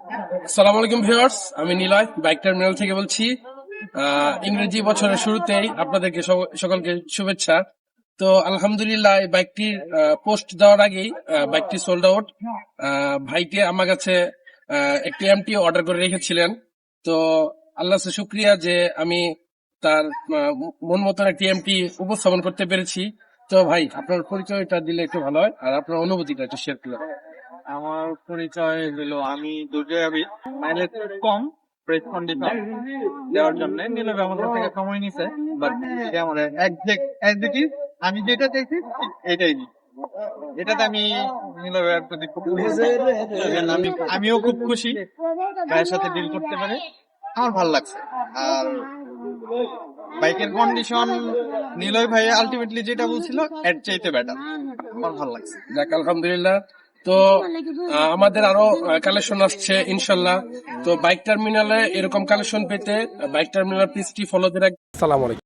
আসসালামু আলাইকুম ভিউয়ার্স, আমি নিলয় বাইক টার্মিনাল থেকে বলছি। ইংরেজি বছরের শুরুতেই আপনাদেরকে সকলকে শুভেচ্ছা। তো আলহামদুলিল্লাহ এই বাইকটির পোস্ট দেওয়ার আগেই বাইকটি সোল্ড আউট। ভাইকে আমার কাছে একটি এমটি অর্ডার করে রেখেছিলেন। তো আল্লাহ শুক্রিয়া যে আমি তার মন মতন একটি এমটি উপস্থাপন করতে পেরেছি। তো ভাই, আপনার পরিচয়টা দিলে একটু ভালো হয়, আর আপনার অনুভূতিটা একটু শেয়ার করলে। আমার পরিচয় হলো আমি দুর্জয়াবি মাইলেজ কম প্রেস কন্ডিশন দেওয়ার জন্য নীলব আমাদের থেকে সময় নিছে, বাট সে আমার একদিকে আমি যেটা দেখি ঠিক এটাই নি। এটাতে আমি নীলবের প্রতি খুব খুশি। আমিও খুব খুশি ভাইয়ের সাথে ডিল করতে পারে, আমার ভালো লাগছে। আর বাইকের কন্ডিশন নীলয় ভাই আলটিমেটলি যেটা বলছিল এর চাইতে বেটার, আমার ভালো লাগছে। যাক আলহামদুলিল্লাহ। তো আমাদের আরো কালেকশন আসছে ইনশাল্লাহ। তো বাইক টার্মিনালে এরকম কালেকশন পেতে বাইক টার্মিনাল পেজটি ফলো দিয়ে রাখবেন। আসসালামু আলাইকুম।